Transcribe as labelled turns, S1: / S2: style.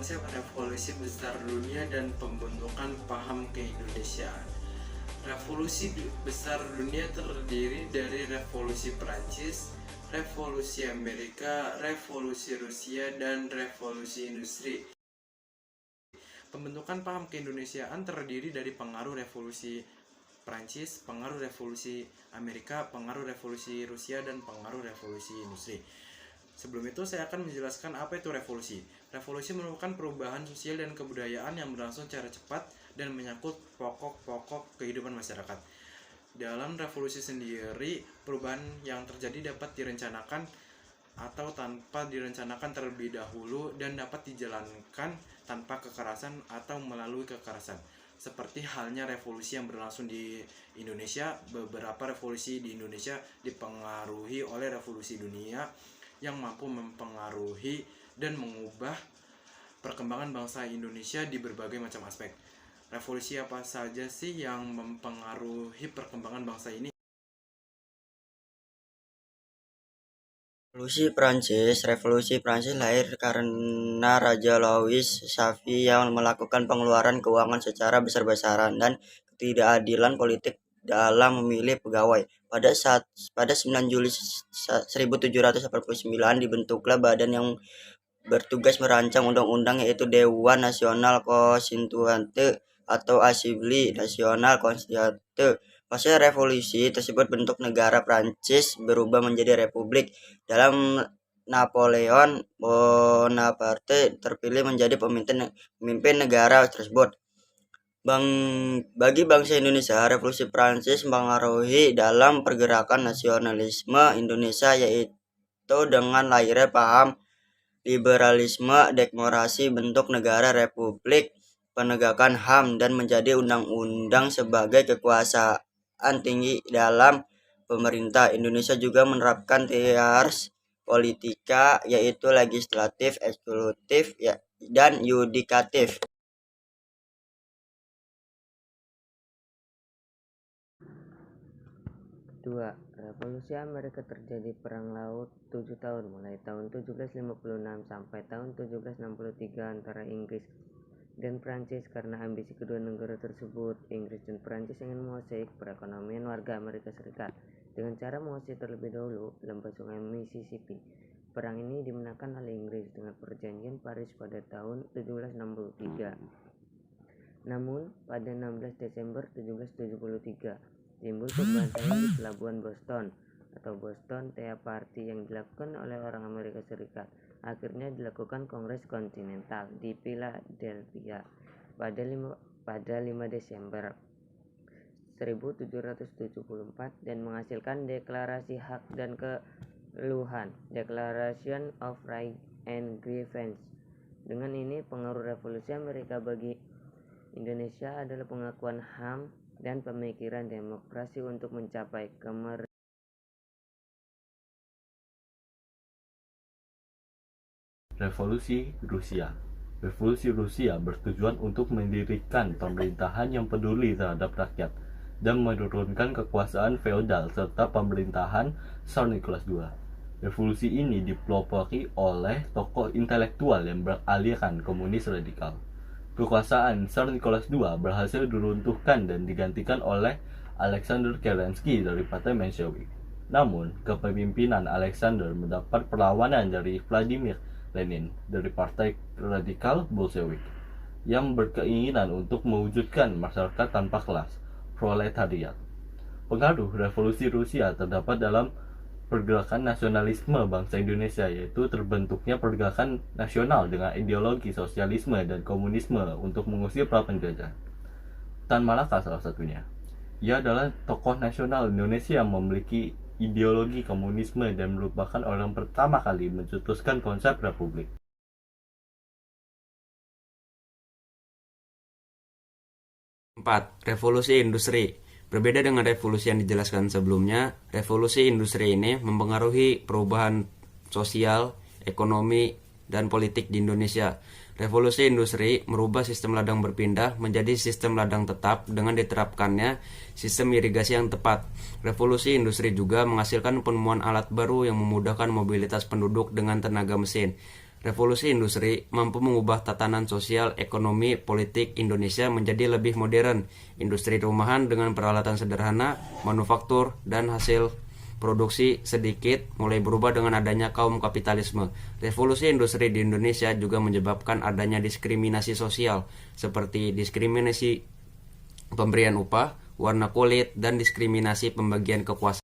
S1: konsep revolusi besar dunia dan pembentukan paham keindonesiaan. Revolusi besar dunia terdiri dari revolusi Prancis, revolusi Amerika, revolusi Rusia, dan revolusi industri. Pembentukan paham keindonesiaan terdiri dari pengaruh revolusi Prancis, pengaruh revolusi Amerika, pengaruh revolusi Rusia, dan pengaruh revolusi industri. Sebelum itu saya akan menjelaskan apa itu revolusi. Revolusi merupakan perubahan sosial dan kebudayaan yang berlangsung secara cepat dan menyangkut pokok-pokok kehidupan masyarakat. Dalam revolusi sendiri, perubahan yang terjadi dapat direncanakan atau tanpa direncanakan terlebih dahulu dan dapat dijalankan tanpa kekerasan atau melalui kekerasan. Seperti halnya revolusi yang berlangsung di Indonesia, beberapa revolusi di Indonesia dipengaruhi oleh revolusi dunia yang mampu mempengaruhi dan mengubah perkembangan bangsa Indonesia di berbagai macam aspek. Revolusi apa saja sih yang mempengaruhi perkembangan bangsa ini?
S2: Revolusi Prancis lahir karena Raja Louis Xavier yang melakukan pengeluaran keuangan secara besar-besaran dan ketidakadilan politik dalam memilih pegawai. Pada 9 Juli 1789 dibentuklah badan yang bertugas merancang undang-undang, yaitu Dewan Nasional Konstituante atau Assemblée Nationale Constituante. Pasca revolusi tersebut, bentuk negara Prancis berubah menjadi republik. Dalam Napoleon Bonaparte terpilih menjadi pemimpin negara tersebut. Bagi bangsa Indonesia, revolusi Prancis mempengaruhi dalam pergerakan nasionalisme Indonesia, yaitu dengan lahirnya paham liberalisme, demokrasi, bentuk negara republik, penegakan HAM, dan menjadi undang-undang sebagai kekuasaan tinggi dalam pemerintah. Indonesia juga menerapkan tiers politika, yaitu legislatif, eksekutif, dan yudikatif.
S3: Kedua, Revolusi Amerika terjadi perang laut 7 tahun mulai tahun 1756 sampai tahun 1763 antara Inggris dan Prancis. Karena ambisi kedua negara tersebut, Inggris dan Prancis ingin menguasai perekonomian warga Amerika Serikat dengan cara menguasai terlebih dahulu lembah sungai Mississippi. Perang ini dimenangkan oleh Inggris dengan Perjanjian Paris pada tahun 1763. Namun, pada 16 Desember 1773, timbul pembantaian di pelabuhan Boston atau Boston Tea Party yang dilakukan oleh orang Amerika Serikat. Akhirnya dilakukan Kongres Kontinental di Philadelphia pada 5 Desember 1774 dan menghasilkan Deklarasi Hak dan Keluhan, Declaration of Rights and Grievances. Dengan ini, pengaruh revolusi Amerika bagi Indonesia adalah pengakuan HAM dan pemikiran demokrasi untuk mencapai kemerdekaan.
S4: Revolusi Rusia. Revolusi Rusia bertujuan untuk mendirikan pemerintahan yang peduli terhadap rakyat dan menurunkan kekuasaan feodal serta pemerintahan Tsar Nicholas II. Revolusi ini dipelopori oleh tokoh intelektual yang beraliran komunis radikal. Kekuasaan Tsar Nicholas II berhasil diruntuhkan dan digantikan oleh Alexander Kerensky dari Partai Menshevik. Namun, kepemimpinan Alexander mendapat perlawanan dari Vladimir Lenin dari Partai Radikal Bolshevik yang berkeinginan untuk mewujudkan masyarakat tanpa kelas, proletariat. Pengaruh revolusi Rusia terdapat dalam pergerakan nasionalisme bangsa Indonesia, yaitu terbentuknya pergerakan nasional dengan ideologi sosialisme dan komunisme untuk mengusir para penjajah. Tan Malaka salah satunya. Ia adalah tokoh nasional Indonesia yang memiliki ideologi komunisme dan merupakan orang pertama kali mencetuskan konsep republik.
S5: Revolusi industri. Berbeda dengan revolusi yang dijelaskan sebelumnya, revolusi industri ini mempengaruhi perubahan sosial, ekonomi, dan politik di Indonesia. Revolusi industri merubah sistem ladang berpindah menjadi sistem ladang tetap dengan diterapkannya sistem irigasi yang tepat. Revolusi industri juga menghasilkan penemuan alat baru yang memudahkan mobilitas penduduk dengan tenaga mesin. Revolusi industri mampu mengubah tatanan sosial, ekonomi, politik Indonesia menjadi lebih modern. Industri rumahan dengan peralatan sederhana, manufaktur, dan hasil produksi sedikit mulai berubah dengan adanya kaum kapitalisme. Revolusi industri di Indonesia juga menyebabkan adanya diskriminasi sosial, seperti diskriminasi pemberian upah, warna kulit, dan diskriminasi pembagian kekuasaan.